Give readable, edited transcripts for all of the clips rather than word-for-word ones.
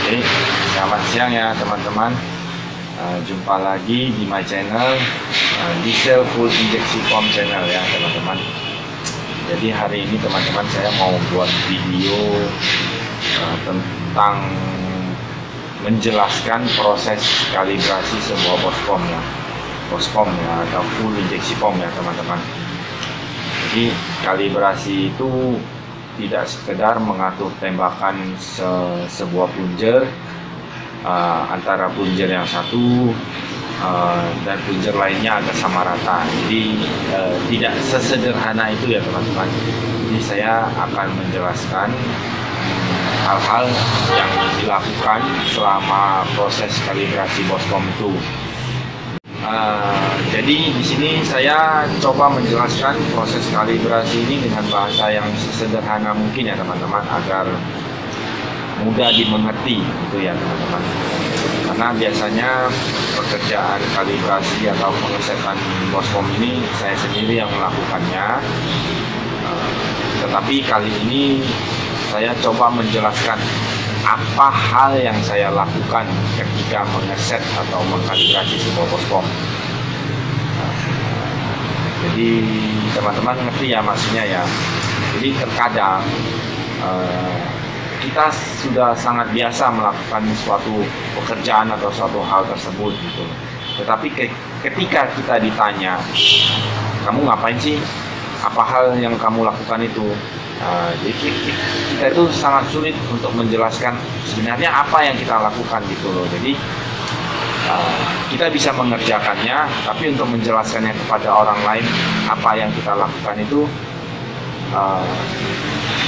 Oke, selamat siang ya teman-teman. Jumpa lagi di my channel, Diesel Full Injeksi Pump channel ya teman-teman. Jadi hari ini teman-teman saya mau buat video tentang menjelaskan proses kalibrasi sebuah bospom ya, atau full injeksi pump ya teman-teman. Jadi kalibrasi itu tidak sekedar mengatur tembakan sebuah plunger antara plunger yang satu dan plunger lainnya agak sama rata. Jadi tidak sesederhana itu ya teman-teman. Jadi saya akan menjelaskan hal-hal yang dilakukan selama proses kalibrasi bospom itu. Jadi di sini saya coba menjelaskan proses kalibrasi ini dengan bahasa yang sesederhana mungkin ya teman-teman, agar mudah dimengerti gitu ya teman-teman. Karena biasanya pekerjaan kalibrasi atau pengesetan bospom ini saya sendiri yang melakukannya. Tetapi kali ini saya coba menjelaskan apa hal yang saya lakukan ketika mengeset atau mengkalibrasi sebuah bospom. Jadi teman-teman ngerti ya maksudnya ya. Jadi terkadang kita sudah sangat biasa melakukan suatu pekerjaan atau suatu hal tersebut gitu. Tetapi ketika kita ditanya, kamu ngapain sih? Apa hal yang kamu lakukan itu? Jadi kita itu sangat sulit untuk menjelaskan sebenarnya apa yang kita lakukan gitu loh. Jadi kita bisa mengerjakannya, tapi untuk menjelaskannya kepada orang lain apa yang kita lakukan itu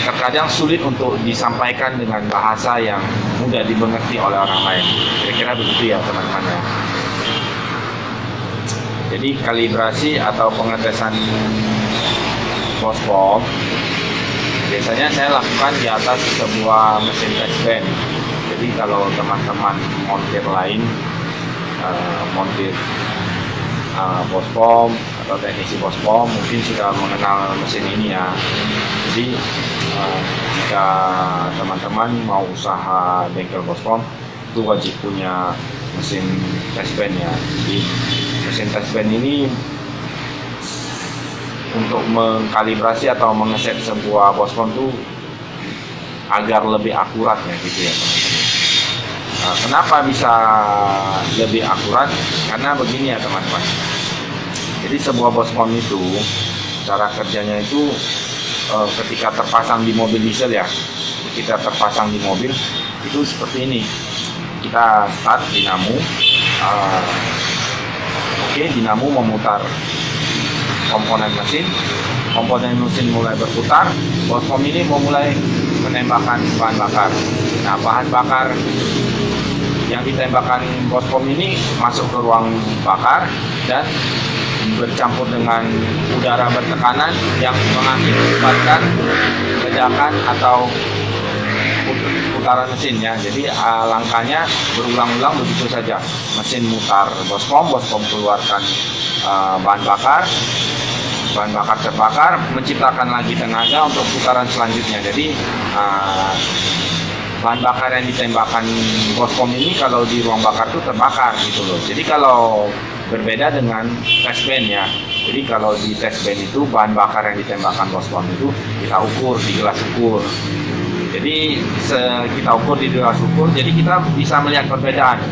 terkadang sulit untuk disampaikan dengan bahasa yang mudah dimengerti oleh orang lain. Kira-kira begitu ya teman-teman ya. Jadi kalibrasi atau pengetesan bospom biasanya saya lakukan di atas sebuah mesin test band. Jadi kalau teman-teman montir lain, montir bospom atau teknisi bospom mungkin sudah mengenal mesin ini ya. Jadi jika teman-teman mau usaha bengkel bospom itu wajib punya mesin test band ya. Jadi mesin test band ini untuk mengkalibrasi atau mengeset sebuah bospom itu agar lebih akurat ya gitu ya teman-teman. Kenapa bisa lebih akurat? Karena begini ya teman-teman. Jadi sebuah bospom itu cara kerjanya itu ketika terpasang di mobil diesel ya, kita terpasang di mobil itu seperti ini. Kita start dinamo, dinamo memutar komponen mesin mulai berputar, bospom ini memulai menembakkan bahan bakar. Nah, bahan bakar yang ditembakkan bospom ini masuk ke ruang bakar dan bercampur dengan udara bertekanan yang mengakibatkan ledakan atau putaran mesin ya. Jadi langkahnya berulang-ulang begitu saja. Mesin mutar bospom keluarkan bahan bakar terbakar, menciptakan lagi tenaga untuk putaran selanjutnya. Jadi bahan bakar yang ditembakkan bospom ini kalau di ruang bakar itu terbakar gitu loh. Jadi kalau berbeda dengan test band ya. Jadi kalau di test band itu bahan bakar yang ditembakkan bospom itu kita ukur di gelas ukur. Jadi kita ukur di gelas ukur, jadi kita bisa melihat perbedaan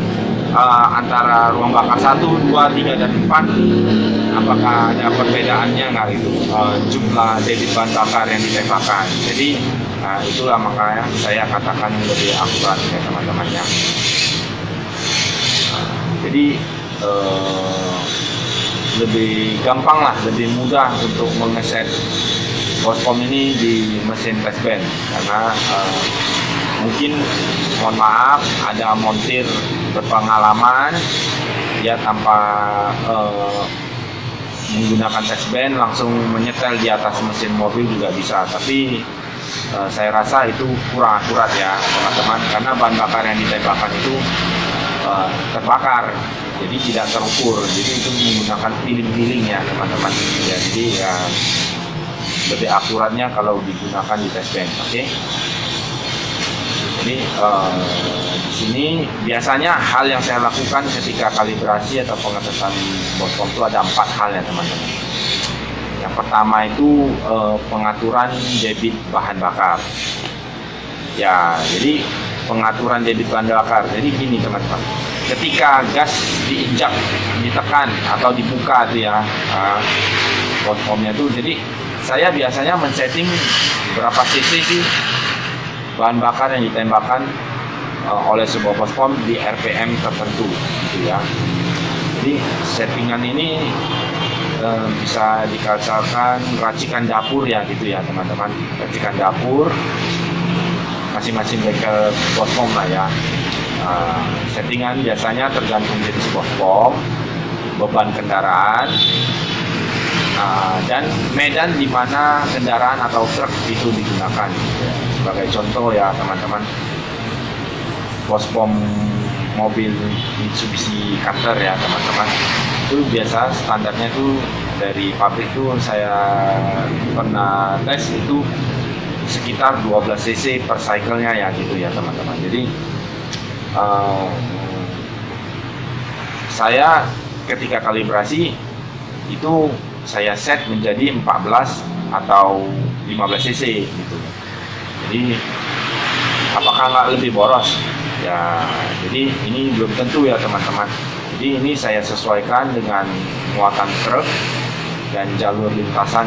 antara ruang bakar 1, 2, 3, dan 4. Apakah ada perbedaannya nggak itu jumlah debit bahan bakar yang ditembakkan. Jadi itulah makanya saya katakan lebih akurat ya teman-teman ya. Jadi lebih gampang lah, lebih mudah untuk mengeset bospom ini di mesin test band. Karena mungkin mohon maaf ada montir berpengalaman ya, tanpa menggunakan test band langsung menyetel di atas mesin mobil juga bisa, tapi saya rasa itu kurang akurat ya teman-teman, karena bahan bakar yang ditembakkan itu terbakar, jadi tidak terukur. Jadi itu menggunakan feeling ya teman-teman ya. Jadi ya lebih akuratnya kalau digunakan di test band. Oke. Jadi Di sini biasanya hal yang saya lakukan ketika kalibrasi atau pengetesan Boschkom itu ada 4 hal ya teman-teman. Yang pertama itu pengaturan debit bahan bakar. Ya, jadi pengaturan debit bahan bakar. Jadi gini teman-teman, ketika gas diinjak, ditekan atau dibuka tuh ya Boschkomnya tuh, jadi saya biasanya men-setting berapa cc sih bahan bakar yang ditembakkan oleh sebuah Boschkom di RPM tertentu gitu ya. Jadi settingan ini bisa dikatakan racikan dapur ya gitu ya teman-teman, racikan dapur masing-masing bengkel Boschkom lah ya. Settingan biasanya tergantung jenis Boschkom, beban kendaraan, dan medan di mana kendaraan atau truk itu digunakan. Sebagai contoh ya teman-teman, Boschkom mobil Mitsubishi Cutter ya teman-teman, itu biasa standarnya itu dari pabrik tuh saya pernah tes itu sekitar 12 cc per cycle-nya ya gitu ya teman-teman. Jadi saya ketika kalibrasi itu saya set menjadi 14 atau 15 cc gitu. Jadi apakah nggak lebih boros? Ya, jadi ini belum tentu ya teman-teman. Jadi ini saya sesuaikan dengan muatan truk dan jalur lintasan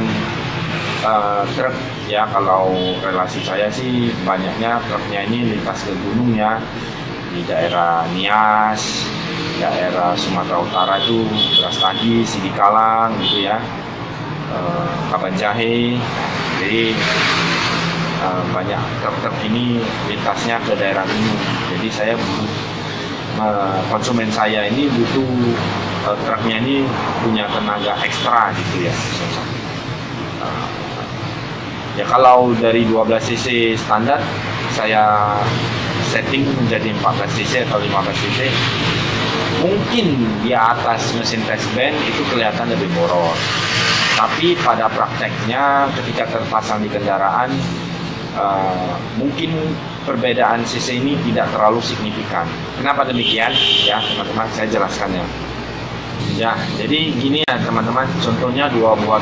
truk ya. Kalau relasi saya sih banyaknya truknya ini lintas ke gunung ya, di daerah Nias, daerah Sumatera Utara itu Brastagi, Sidikalang gitu ya, Kabanjahe. Jadi banyak truk-truk ini lintasnya ke daerah gunung. Jadi saya konsumen saya ini butuh truknya ini punya tenaga ekstra gitu ya. Ya kalau dari 12 cc standar saya setting menjadi 14 cc atau 15 cc, mungkin di atas mesin test band itu kelihatan lebih boros. Tapi pada prakteknya ketika terpasang di kendaraan, mungkin perbedaan cc ini tidak terlalu signifikan. Kenapa demikian? Ya teman-teman, saya jelaskan ya. Ya, jadi gini ya teman-teman, contohnya dua buah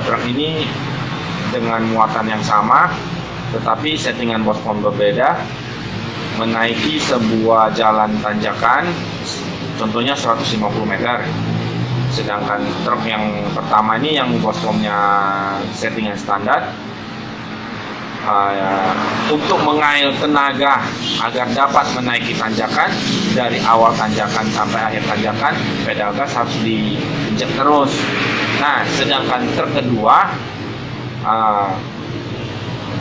truk ini dengan muatan yang sama, tetapi settingan Boschkom berbeda, menaiki sebuah jalan tanjakan, contohnya 150 meter. Sedangkan truk yang pertama ini yang Boschkomnya settingan standar, untuk mengail tenaga agar dapat menaiki tanjakan dari awal tanjakan sampai akhir tanjakan, pedal gas harus diinjak terus. Nah, sedangkan truk kedua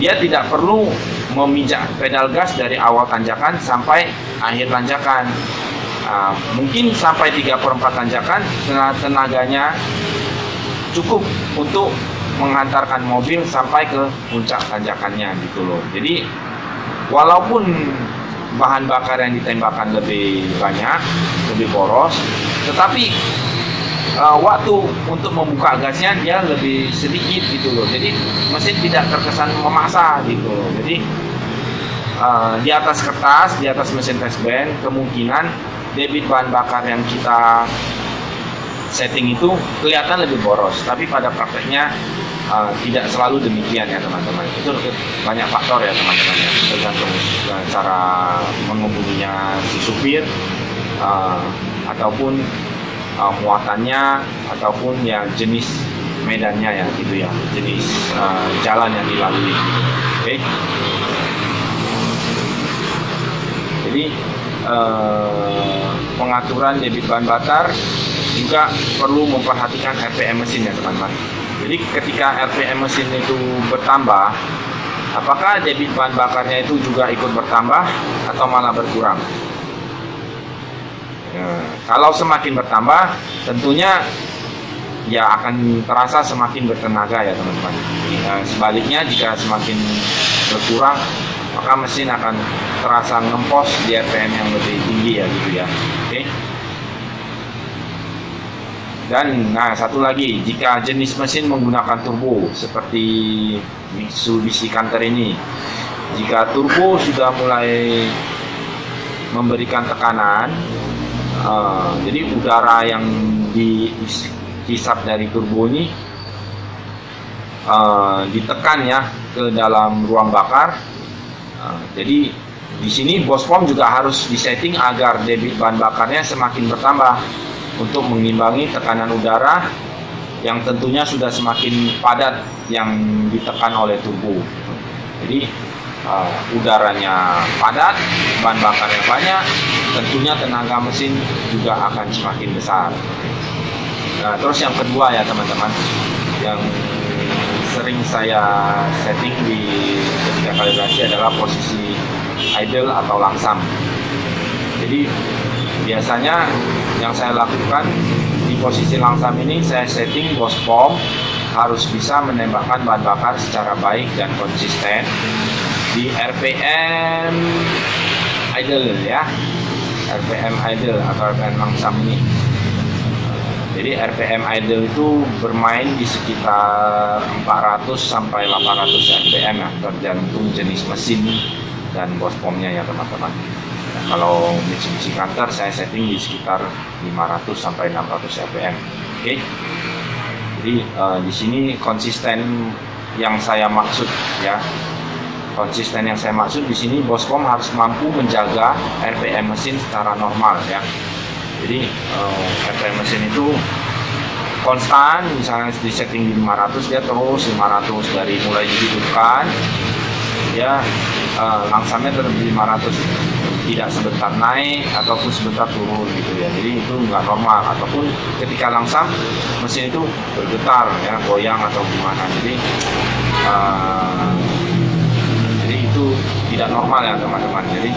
dia tidak perlu meminjak pedal gas dari awal tanjakan sampai akhir tanjakan. Mungkin sampai 3/4 tanjakan tenaganya cukup untuk menghantarkan mobil sampai ke puncak tanjakannya gitu loh. Jadi walaupun bahan bakar yang ditembakkan lebih banyak, lebih boros, tetapi waktu untuk membuka gasnya dia lebih sedikit gitu loh. Jadi mesin tidak terkesan memaksa gitu loh. Jadi di atas kertas, di atas mesin test band, kemungkinan debit bahan bakar yang kita setting itu kelihatan lebih boros, tapi pada prakteknya tidak selalu demikian ya teman-teman. Itu banyak faktor ya teman-teman ya, tergantung cara mengemudinya si supir, ataupun muatannya, ataupun ya jenis medannya ya gitu ya, jenis jalan yang dilalui. Oke. Jadi pengaturan debit bahan bakar juga perlu memperhatikan RPM mesin ya teman-teman. Jadi ketika RPM mesin itu bertambah, apakah debit bahan bakarnya itu juga ikut bertambah atau malah berkurang? Kalau semakin bertambah, tentunya ya akan terasa semakin bertenaga ya teman-teman. Sebaliknya jika semakin berkurang, maka mesin akan terasa ngempos di RPM yang lebih tinggi ya gitu ya. Oke. Dan satu lagi, jika jenis mesin menggunakan turbo seperti Mitsubishi Canter ini, Jika turbo sudah mulai memberikan tekanan, jadi udara yang dihisap dari turbo ini ditekan ya ke dalam ruang bakar. Jadi di sini BOSPOM juga harus disetting agar debit bahan bakarnya semakin bertambah untuk mengimbangi tekanan udara yang tentunya sudah semakin padat yang ditekan oleh turbo. Jadi udaranya padat, bahan bakarnya banyak, tentunya tenaga mesin juga akan semakin besar. Nah, terus yang kedua ya teman-teman, yang sering saya setting ketika kalibrasi adalah posisi idle atau langsam. Jadi biasanya yang saya lakukan di posisi langsam ini, saya setting BOSPOM harus bisa menembakkan bahan bakar secara baik dan konsisten di RPM idle ya, RPM idle atau RPM langsam ini. Jadi RPM idle itu bermain di sekitar 400 sampai 800 RPM ya, tergantung jenis mesin dan BOSPOM-nya ya teman-teman. Nah, kalau Mitsubishi Canter saya setting di sekitar 500 sampai 600 RPM. Oke. Jadi di sini konsisten yang saya maksud ya. Konsisten yang saya maksud di sini BOSPOM harus mampu menjaga RPM mesin secara normal ya. Jadi RPM mesin itu konstan, misalnya di setting di 500 dia terus 500 dari mulai dihidupkan ya, langsamnya tetap di 500, tidak sebentar naik ataupun sebentar turun gitu ya. Jadi itu nggak normal, ataupun ketika langsam mesin itu bergetar ya, goyang atau gimana. Jadi itu tidak normal ya teman-teman. Jadi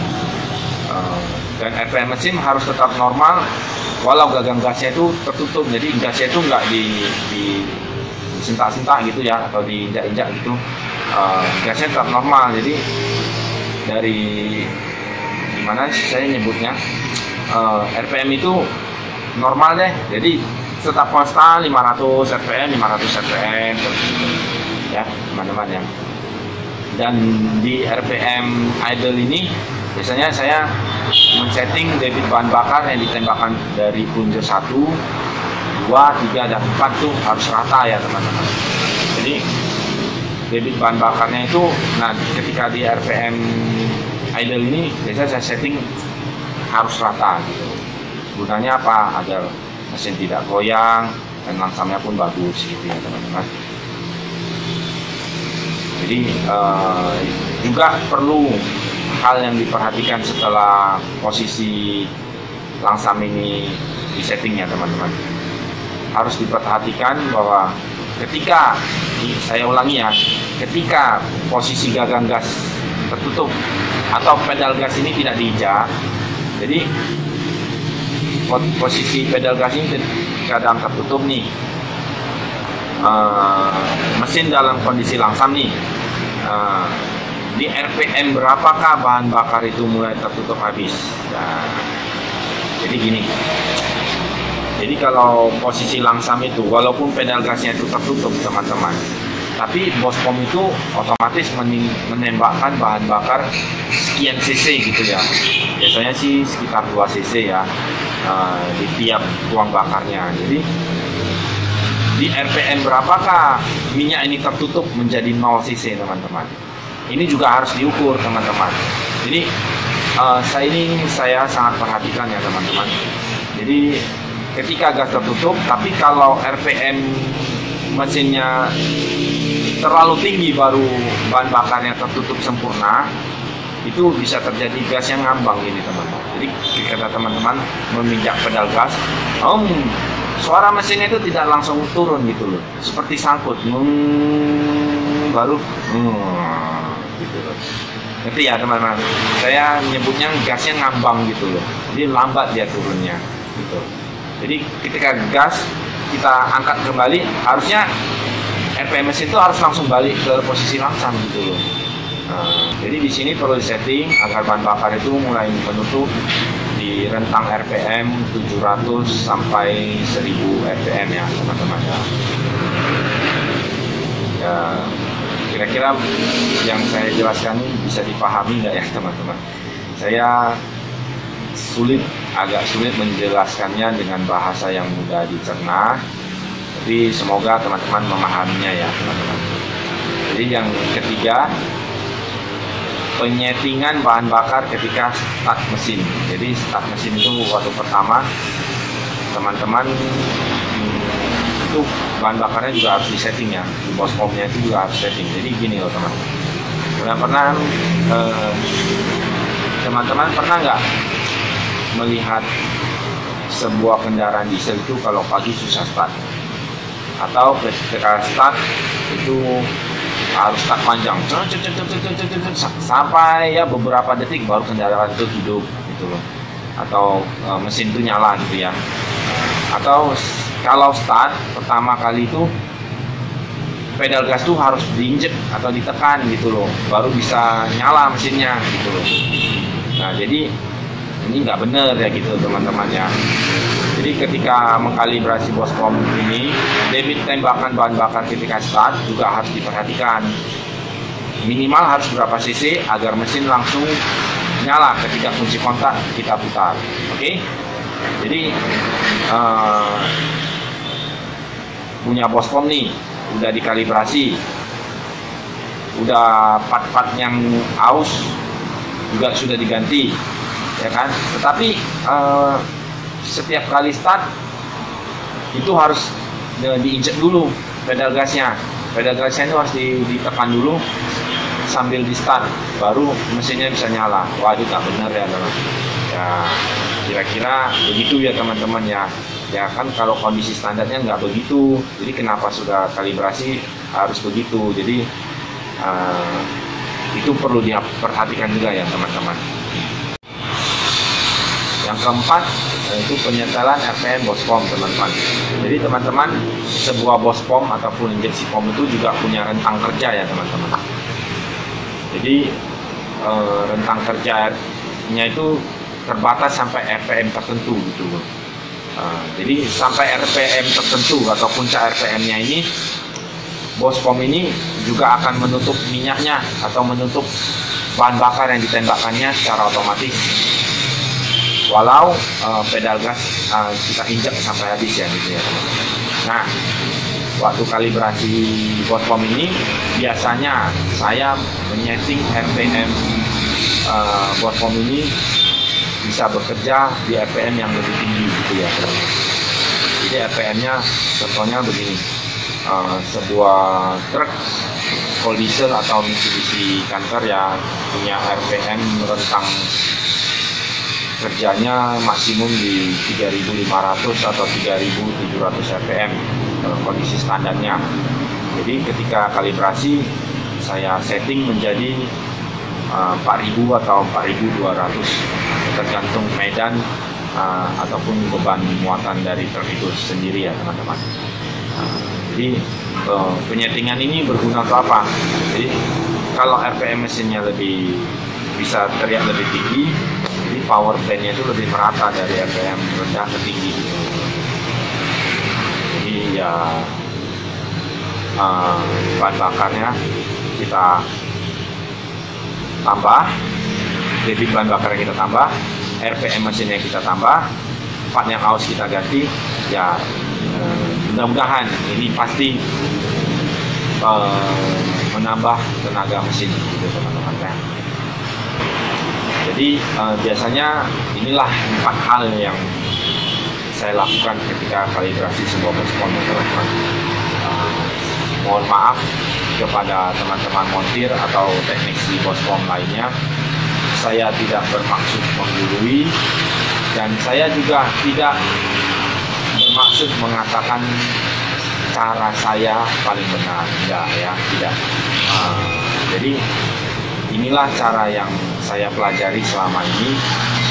dan RPM mesin harus tetap normal walau gagang gasnya itu tertutup. Jadi gasnya itu nggak disentak-sentak gitu ya, atau diinjak-injak gitu. Gasnya tetap normal. Jadi dari gimana saya nyebutnya, RPM itu normal deh. Jadi tetap konstan 500 RPM 500 RPM terus gitu ya teman-teman ya. Dan di RPM idle ini biasanya saya men-setting debit bahan bakar yang ditembakkan dari plunger 1, 2, 3, dan 4 tuh harus rata ya teman-teman. Jadi debit bahan bakarnya itu, nah ketika di RPM idle ini biasanya saya setting harus rata gitu. Gunanya apa? Agar mesin tidak goyang dan langsamnya pun bagus gitu ya teman-teman. Jadi juga perlu hal yang diperhatikan setelah posisi langsam ini di settingnya teman-teman. Harus diperhatikan bahwa ketika, saya ulangi ya, ketika posisi gagang gas tertutup atau pedal gas ini tidak diinjak, jadi posisi pedal gas ini keadaan tertutup nih, mesin dalam kondisi langsam nih, di RPM berapakah bahan bakar itu mulai tertutup habis. Nah, jadi gini, jadi kalau posisi langsam itu walaupun pedal gasnya itu tertutup teman-teman, tapi BOSPOM itu otomatis menembakkan bahan bakar sekian cc gitu ya, biasanya sih sekitar 2 cc ya, di tiap ruang bakarnya. Jadi di RPM berapakah minyak ini tertutup menjadi 0 cc teman-teman. Ini juga harus diukur teman-teman. Jadi saya sangat perhatikan ya teman-teman. Jadi ketika gas tertutup, tapi kalau RPM mesinnya terlalu tinggi baru bahan bakarnya tertutup sempurna, itu bisa terjadi gas yang ngambang ini teman-teman. Jadi ketika teman-teman meminjak pedal gas, suara mesinnya itu tidak langsung turun gitu loh, seperti sangkut, baru gitu loh. Ngerti ya teman-teman? Saya menyebutnya gasnya ngambang gitu loh. Jadi lambat dia turunnya gitu. Jadi ketika gas kita angkat kembali, harusnya RPM mesin itu harus langsung balik ke posisi langsam gitu loh. Jadi di sini perlu disetting agar bahan bakar itu mulai menutup di rentang RPM 700 sampai 1000 RPM ya teman-teman ya. Kira-kira kira-kira yang saya jelaskan ini bisa dipahami nggak ya teman-teman? Saya agak sulit menjelaskannya dengan bahasa yang mudah dicerna, tapi semoga teman-teman memahaminya ya teman-teman. Jadi yang ketiga, penyetingan bahan bakar ketika start mesin. Jadi start mesin itu waktu pertama teman-teman itu bahan bakarnya juga harus disetting ya, di bospomnya itu juga harus setting. Jadi gini loh teman-teman, teman-teman pernah nggak melihat sebuah kendaraan diesel itu kalau pagi susah start, atau ketika start itu harus start panjang sampai ya beberapa detik baru kendaraan itu hidup gitu loh, atau mesin itu nyala gitu ya. Atau kalau start pertama kali itu pedal gas tuh harus diinjek atau ditekan gitu loh, baru bisa nyala mesinnya gitu loh. Nah jadi ini nggak bener ya gitu teman-teman ya. Jadi ketika mengkalibrasi bospom ini, debit tembakan bahan bakar ketika start juga harus diperhatikan. Minimal harus berapa cc agar mesin langsung nyala ketika kunci kontak kita putar. Oke? Jadi punya bospom nih, udah dikalibrasi, udah part-part yang aus juga sudah diganti, ya kan? Tetapi setiap kali start itu harus diinjek dulu pedal gasnya. Pedal gasnya itu harus ditekan dulu sambil di start, baru mesinnya bisa nyala. Wah itu tak benar ya teman. Ya kira-kira begitu ya teman-teman ya. Ya kan kalau kondisi standarnya nggak begitu. Jadi kenapa sudah kalibrasi harus begitu. Jadi itu perlu diperhatikan juga ya teman-teman. Yang keempat itu penyetelan RPM bospom teman-teman. Jadi teman-teman, sebuah bospom atau full injeksi pom itu juga punya rentang kerja ya teman-teman. Jadi rentang kerjanya itu terbatas sampai RPM tertentu gitu loh. Jadi sampai RPM tertentu atau puncak RPM-nya ini, bospom ini juga akan menutup minyaknya atau menutup bahan bakar yang ditembakkannya secara otomatis. Walau pedal gas kita injak sampai habis ya gitu ya teman-teman. Nah, waktu kalibrasi bospom ini biasanya saya menyeting RPM bospom ini bisa bekerja di RPM yang lebih tinggi gitu ya teman-teman. Jadi RPM-nya contohnya begini, sebuah truk full diesel atau Mitsubishi Canter ya punya RPM rentang kerjanya maksimum di 3.500 atau 3.700 RPM kondisi standarnya. Jadi ketika kalibrasi saya setting menjadi 4.000 atau 4.200 tergantung medan ataupun beban muatan dari truk itu sendiri ya teman-teman. Jadi penyetingan ini berguna untuk apa? Jadi kalau RPM mesinnya lebih bisa teriak lebih tinggi, jadi power band-nya itu lebih merata dari RPM rendah ke tinggi gitu. Jadi ya bahan bakarnya kita tambah, debit bahan bakar yang kita tambah, RPM mesinnya kita tambah, part yang aus kita ganti, ya mudah-mudahan ini pasti menambah tenaga mesin gitu teman-teman ya. Jadi biasanya inilah 4 hal yang saya lakukan ketika kalibrasi sebuah bospom teman-teman. Mohon maaf kepada teman-teman montir atau teknisi bospom lainnya. Saya tidak bermaksud menggurui dan saya juga tidak bermaksud mengatakan cara saya paling benar, tidak ya, tidak. Jadi inilah cara yang saya pelajari selama ini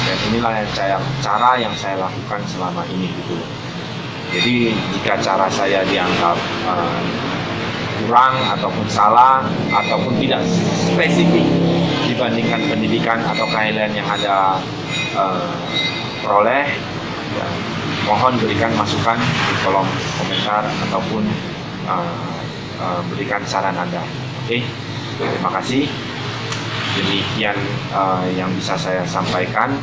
dan inilah cara yang saya lakukan selama ini gitu. Jadi jika cara saya dianggap kurang ataupun salah ataupun tidak spesifik dibandingkan pendidikan atau keahlian yang ada peroleh, ya, mohon berikan masukan di kolom komentar ataupun berikan saran Anda. Oke. Terima kasih. Demikian yang bisa saya sampaikan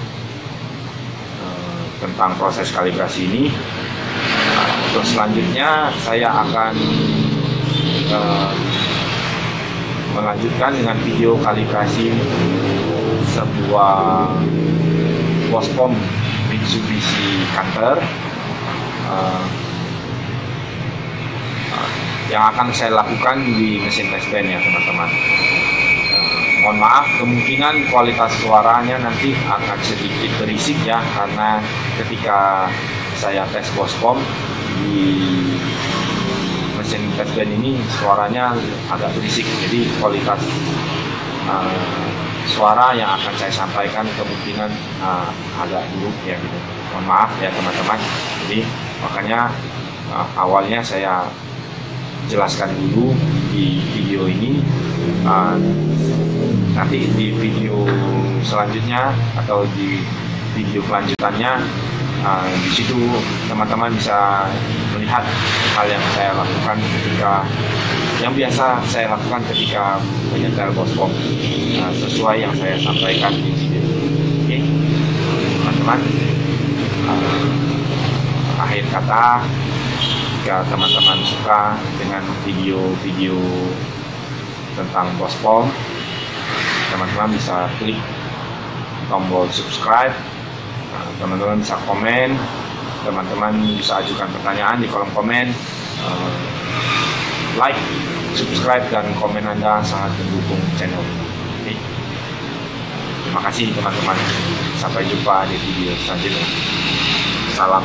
tentang proses kalibrasi ini. Untuk selanjutnya saya akan melanjutkan dengan video kalibrasi sebuah Bospom Mitsubishi Canter yang akan saya lakukan di mesin test band ya teman-teman. Mohon maaf, kemungkinan kualitas suaranya nanti akan sedikit berisik ya, karena ketika saya tes Bospom di mesin test band ini suaranya agak berisik, jadi kualitas suara yang akan saya sampaikan kemungkinan agak buruk ya gitu. Mohon maaf ya teman-teman. Jadi makanya awalnya saya jelaskan dulu di video ini. Nanti di video selanjutnya atau di video kelanjutannya di situ teman-teman bisa melihat hal yang saya lakukan yang biasa saya lakukan ketika menyetel Bospom, sesuai yang saya sampaikan di video. Oke, teman-teman, akhir kata, jika teman-teman suka dengan video-video tentang Bospom, teman-teman bisa klik tombol subscribe, teman-teman bisa komen, teman-teman bisa ajukan pertanyaan di kolom komen. Like, subscribe, dan komen Anda sangat mendukung channel ini. Terima kasih teman-teman. Sampai jumpa di video selanjutnya. Salam.